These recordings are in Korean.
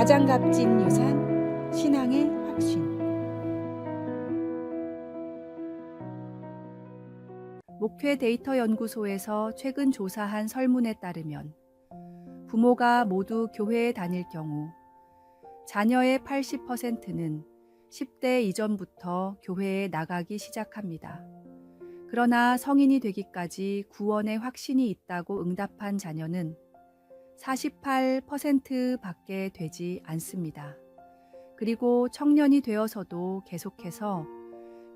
가장 값진 유산, 신앙의 확신. 목회 데이터 연구소에서 최근 조사한 설문에 따르면 부모가 모두 교회에 다닐 경우 자녀의 80%는 10대 이전부터 교회에 나가기 시작합니다. 그러나 성인이 되기까지 구원의 확신이 있다고 응답한 자녀는 48%밖에 되지 않습니다. 그리고 청년이 되어서도 계속해서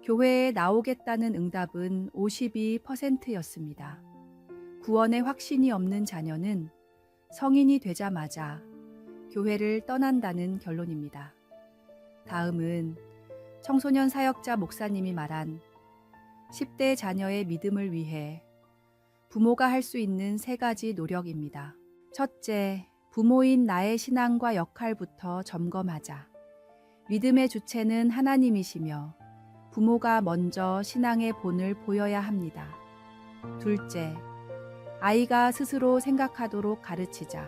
교회에 나오겠다는 응답은 52%였습니다. 구원의 확신이 없는 자녀는 성인이 되자마자 교회를 떠난다는 결론입니다. 다음은 청소년 사역자 목사님이 말한 10대 자녀의 믿음을 위해 부모가 할 수 있는 3가지 노력입니다. 첫째, 부모인 나의 신앙과 역할부터 점검하자. 믿음의 주체는 하나님이시며 부모가 먼저 신앙의 본을 보여야 합니다. 둘째, 아이가 스스로 생각하도록 가르치자.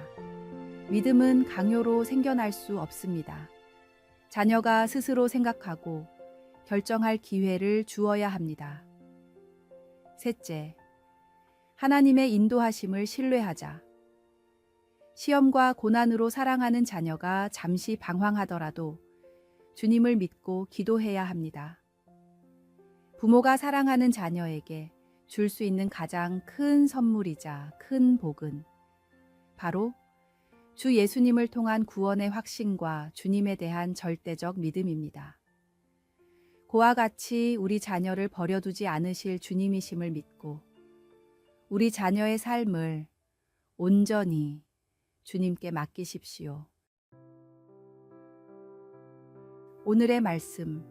믿음은 강요로 생겨날 수 없습니다. 자녀가 스스로 생각하고 결정할 기회를 주어야 합니다. 셋째, 하나님의 인도하심을 신뢰하자. 시험과 고난으로 사랑하는 자녀가 잠시 방황하더라도 주님을 믿고 기도해야 합니다. 부모가 사랑하는 자녀에게 줄 수 있는 가장 큰 선물이자 큰 복은 바로 주 예수님을 통한 구원의 확신과 주님에 대한 절대적 믿음입니다. 그와 같이 우리 자녀를 버려두지 않으실 주님이심을 믿고 우리 자녀의 삶을 온전히 주님께 맡기십시오. 오늘의 말씀.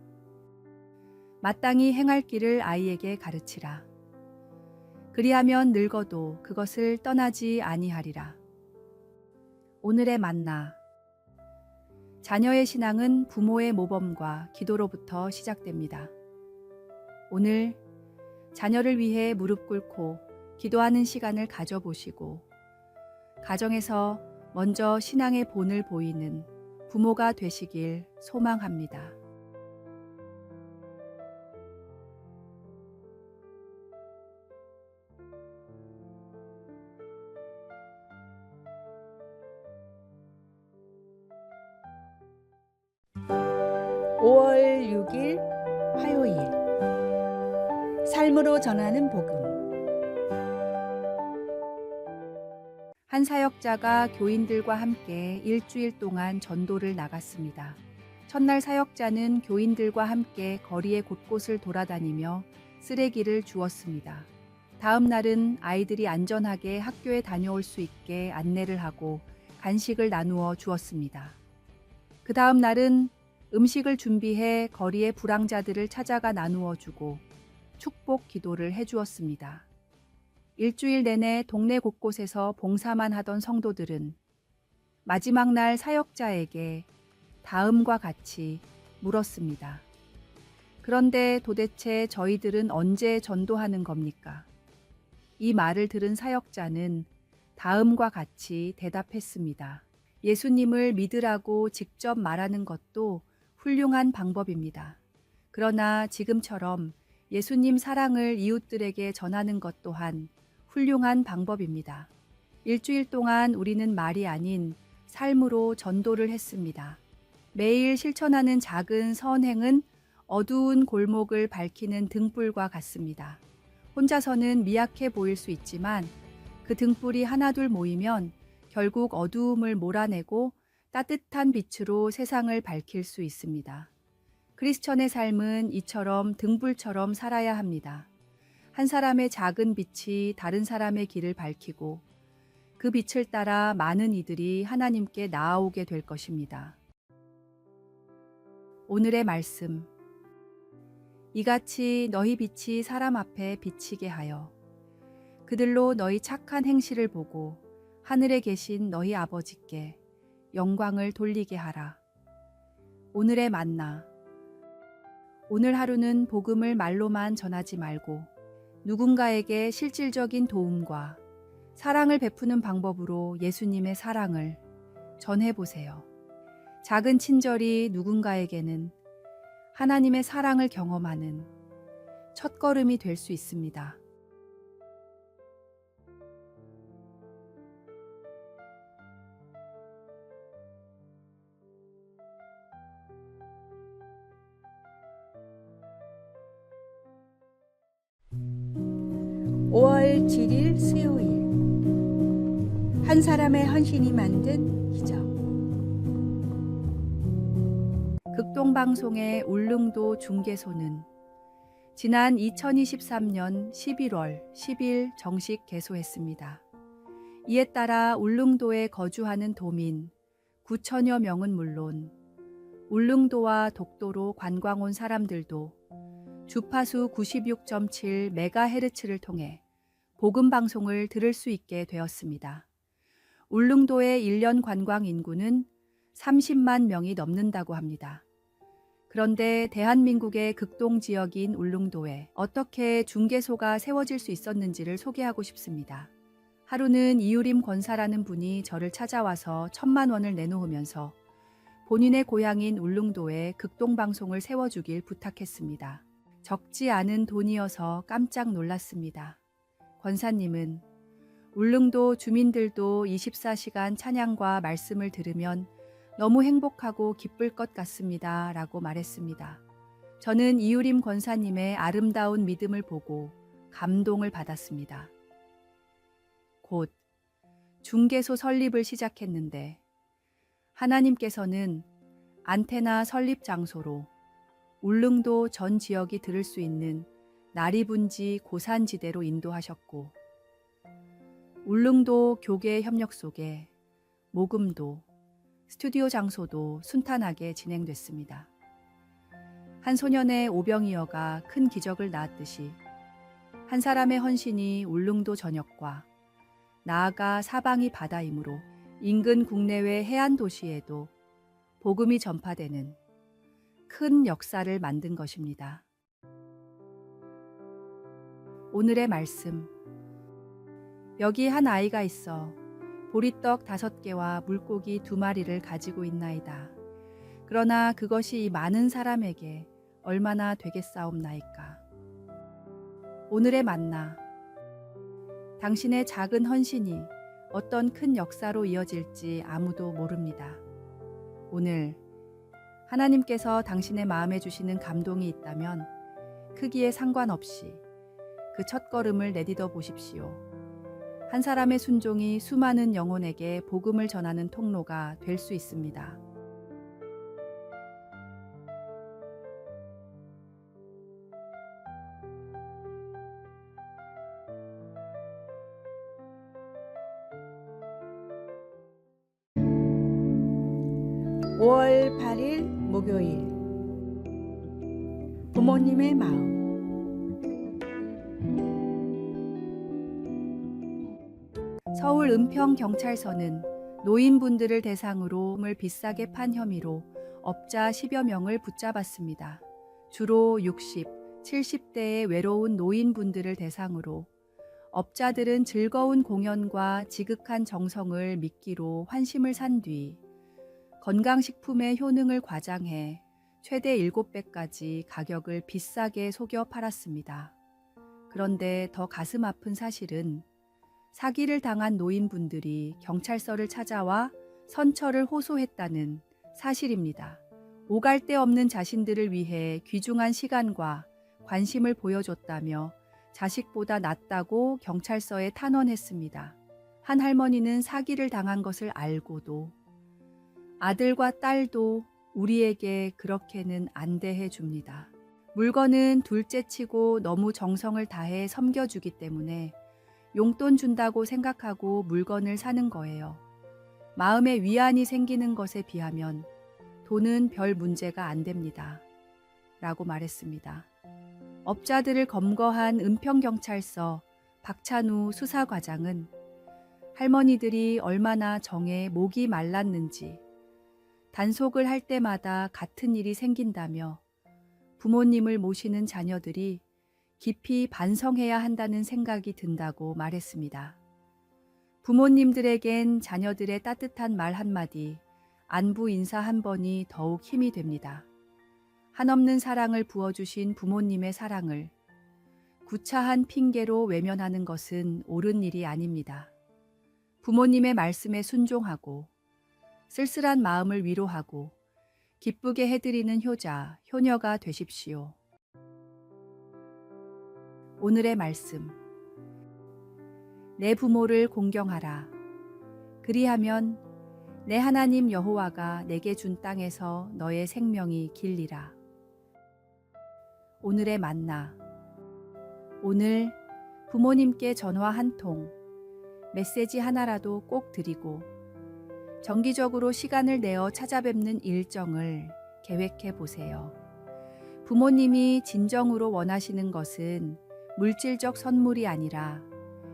마땅히 행할 길을 아이에게 가르치라. 그리하면 늙어도 그것을 떠나지 아니하리라. 오늘의 만나. 자녀의 신앙은 부모의 모범과 기도로부터 시작됩니다. 오늘 자녀를 위해 무릎 꿇고 기도하는 시간을 가져보시고 가정에서 먼저 신앙의 본을 보이는 부모가 되시길 소망합니다. (5월 6일) 화요일. 삶으로 전하는 복음. 한 사역자가 교인들과 함께 일주일 동안 전도를 나갔습니다. 첫날 사역자는 교인들과 함께 거리의 곳곳을 돌아다니며 쓰레기를 주웠습니다. 다음 날은 아이들이 안전하게 학교에 다녀올 수 있게 안내를 하고 간식을 나누어 주었습니다. 그 다음 날은 음식을 준비해 거리의 불황자들을 찾아가 나누어 주고 축복 기도를 해주었습니다. 일주일 내내 동네 곳곳에서 봉사만 하던 성도들은 마지막 날 사역자에게 다음과 같이 물었습니다. 그런데 도대체 저희들은 언제 전도하는 겁니까? 이 말을 들은 사역자는 다음과 같이 대답했습니다. 예수님을 믿으라고 직접 말하는 것도 훌륭한 방법입니다. 그러나 지금처럼 예수님 사랑을 이웃들에게 전하는 것 또한 훌륭한 방법입니다. 일주일 동안 우리는 말이 아닌 삶으로 전도를 했습니다. 매일 실천하는 작은 선행은 어두운 골목을 밝히는 등불과 같습니다. 혼자서는 미약해 보일 수 있지만 그 등불이 하나둘 모이면 결국 어두움을 몰아내고 따뜻한 빛으로 세상을 밝힐 수 있습니다. 크리스천의 삶은 이처럼 등불처럼 살아야 합니다. 한 사람의 작은 빛이 다른 사람의 길을 밝히고 그 빛을 따라 많은 이들이 하나님께 나아오게 될 것입니다. 오늘의 말씀. 이같이 너희 빛이 사람 앞에 비치게 하여 그들로 너희 착한 행실을 보고 하늘에 계신 너희 아버지께 영광을 돌리게 하라. 오늘의 만나. 오늘 하루는 복음을 말로만 전하지 말고 누군가에게 실질적인 도움과 사랑을 베푸는 방법으로 예수님의 사랑을 전해보세요. 작은 친절이 누군가에게는 하나님의 사랑을 경험하는 첫걸음이 될 수 있습니다. (5월 7일) 수요일, 한 사람의 헌신이 만든 기적. 극동방송의 울릉도 중개소는 지난 2023년 11월 10일 정식 개소했습니다. 이에 따라 울릉도에 거주하는 도민 9천여 명은 물론 울릉도와 독도로 관광 온 사람들도 주파수 96.7MHz를 통해 복음 방송을 들을 수 있게 되었습니다. 울릉도의 1년 관광 인구는 30만 명이 넘는다고 합니다. 그런데 대한민국의 극동 지역인 울릉도에 어떻게 중개소가 세워질 수 있었는지를 소개하고 싶습니다. 하루는 이유림 권사라는 분이 저를 찾아와서 1,000만 원을 내놓으면서 본인의 고향인 울릉도에 극동방송을 세워주길 부탁했습니다. 적지 않은 돈이어서 깜짝 놀랐습니다. 권사님은 울릉도 주민들도 24시간 찬양과 말씀을 들으면 너무 행복하고 기쁠 것 같습니다. 라고 말했습니다. 저는 이유림 권사님의 아름다운 믿음을 보고 감동을 받았습니다. 곧 중개소 설립을 시작했는데 하나님께서는 안테나 설립 장소로 울릉도 전 지역이 들을 수 있는 나리분지 고산지대로 인도하셨고 울릉도 교계 협력 속에 모금도, 스튜디오 장소도 순탄하게 진행됐습니다. 한 소년의 오병이어가 큰 기적을 낳았듯이 한 사람의 헌신이 울릉도 전역과 나아가 사방이 바다이므로 인근 국내외 해안 도시에도 복음이 전파되는 큰 역사를 만든 것입니다. 오늘의 말씀. 여기 한 아이가 있어 보리떡 5개와 물고기 2마리를 가지고 있나이다. 그러나 그것이 이 많은 사람에게 얼마나 되겠사옵나이까. 오늘의 만나. 당신의 작은 헌신이 어떤 큰 역사로 이어질지 아무도 모릅니다. 오늘 하나님께서 당신의 마음에 주시는 감동이 있다면 크기에 상관없이 그 첫걸음을 내딛어 보십시오. 한 사람의 순종이 수많은 영혼에게 복음을 전하는 통로가 될 수 있습니다. (5월 8일) 목요일, 부모님의 마음. 서울 은평경찰서는 노인분들을 대상으로 을 비싸게 판 혐의로 업자 10여 명을 붙잡았습니다. 주로 60, 70대의 외로운 노인분들을 대상으로 업자들은 즐거운 공연과 지극한 정성을 미끼로 환심을 산 뒤 건강식품의 효능을 과장해 최대 7배까지 가격을 비싸게 속여 팔았습니다. 그런데 더 가슴 아픈 사실은 사기를 당한 노인분들이 경찰서를 찾아와 선처를 호소했다는 사실입니다. 오갈 데 없는 자신들을 위해 귀중한 시간과 관심을 보여줬다며 자식보다 낫다고 경찰서에 탄원했습니다. 한 할머니는 사기를 당한 것을 알고도 아들과 딸도 우리에게 그렇게는 안 대해 줍니다. 물건은 둘째치고 너무 정성을 다해 섬겨주기 때문에 용돈 준다고 생각하고 물건을 사는 거예요. 마음에 위안이 생기는 것에 비하면 돈은 별 문제가 안 됩니다. 라고 말했습니다. 업자들을 검거한 은평경찰서 박찬우 수사과장은 할머니들이 얼마나 정에 목이 말랐는지 단속을 할 때마다 같은 일이 생긴다며 부모님을 모시는 자녀들이 깊이 반성해야 한다는 생각이 든다고 말했습니다. 부모님들에겐 자녀들의 따뜻한 말 한마디 안부 인사 한 번이 더욱 힘이 됩니다. 한없는 사랑을 부어주신 부모님의 사랑을 구차한 핑계로 외면하는 것은 옳은 일이 아닙니다. 부모님의 말씀에 순종하고 쓸쓸한 마음을 위로하고 기쁘게 해드리는 효자, 효녀가 되십시오. 오늘의 말씀. 내 부모를 공경하라. 그리하면 내 하나님 여호와가 내게 준 땅에서 너의 생명이 길리라. 오늘의 만나. 오늘 부모님께 전화 한 통, 메시지 하나라도 꼭 드리고 정기적으로 시간을 내어 찾아뵙는 일정을 계획해 보세요. 부모님이 진정으로 원하시는 것은 물질적 선물이 아니라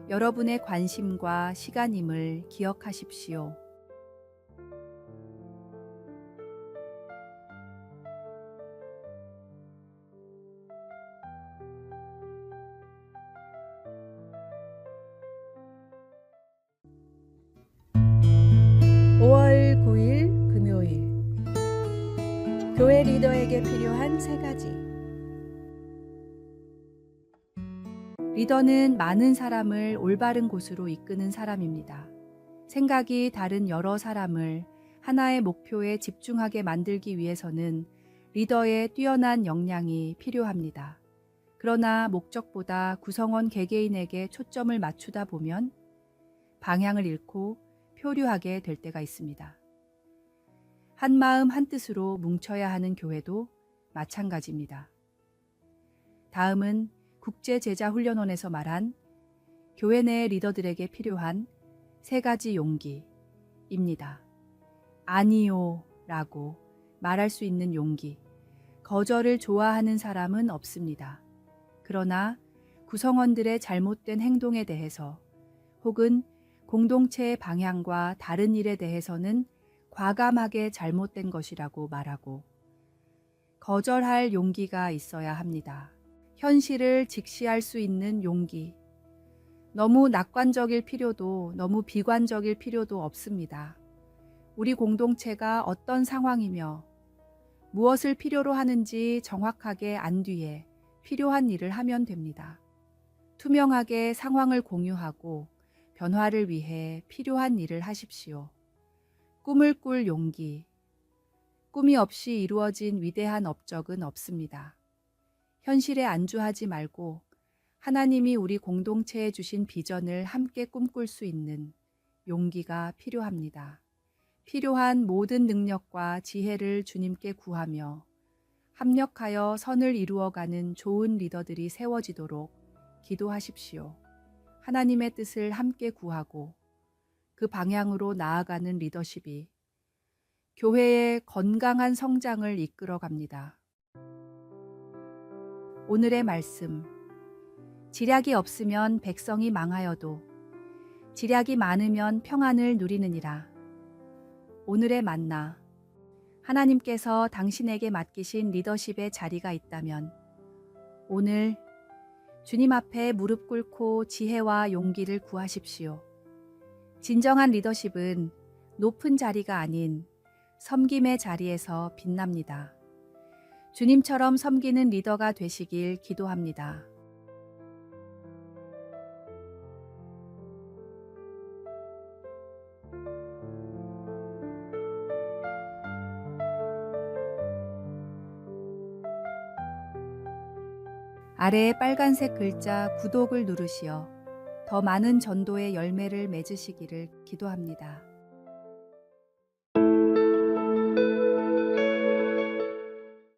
여러분의 관심과 시간임을 기억하십시오. (5월 9일) 금요일 교회 리더에게 필요한 3가지. 리더는 많은 사람을 올바른 곳으로 이끄는 사람입니다. 생각이 다른 여러 사람을 하나의 목표에 집중하게 만들기 위해서는 리더의 뛰어난 역량이 필요합니다. 그러나 목적보다 구성원 개개인에게 초점을 맞추다 보면 방향을 잃고 표류하게 될 때가 있습니다. 한 마음 한 뜻으로 뭉쳐야 하는 교회도 마찬가지입니다. 다음은 국제제자훈련원에서 말한 교회 내 리더들에게 필요한 3가지 용기입니다. 아니요 라고 말할 수 있는 용기. 거절을 좋아하는 사람은 없습니다. 그러나 구성원들의 잘못된 행동에 대해서 혹은 공동체의 방향과 다른 일에 대해서는 과감하게 잘못된 것이라고 말하고 거절할 용기가 있어야 합니다. 현실을 직시할 수 있는 용기. 너무 낙관적일 필요도 너무 비관적일 필요도 없습니다. 우리 공동체가 어떤 상황이며 무엇을 필요로 하는지 정확하게 안 뒤에 필요한 일을 하면 됩니다. 투명하게 상황을 공유하고 변화를 위해 필요한 일을 하십시오. 꿈을 꿀 용기. 꿈이 없이 이루어진 위대한 업적은 없습니다. 현실에 안주하지 말고 하나님이 우리 공동체에 주신 비전을 함께 꿈꿀 수 있는 용기가 필요합니다. 필요한 모든 능력과 지혜를 주님께 구하며 합력하여 선을 이루어가는 좋은 리더들이 세워지도록 기도하십시오. 하나님의 뜻을 함께 구하고 그 방향으로 나아가는 리더십이 교회의 건강한 성장을 이끌어 갑니다. 오늘의 말씀. 지략이 없으면 백성이 망하여도 지략이 많으면 평안을 누리느니라. 오늘의 만나. 하나님께서 당신에게 맡기신 리더십의 자리가 있다면 오늘 주님 앞에 무릎 꿇고 지혜와 용기를 구하십시오. 진정한 리더십은 높은 자리가 아닌 섬김의 자리에서 빛납니다. 주님처럼 섬기는 리더가 되시길 기도합니다. 아래의 빨간색 글자 구독을 누르시어 더 많은 전도의 열매를 맺으시기를 기도합니다.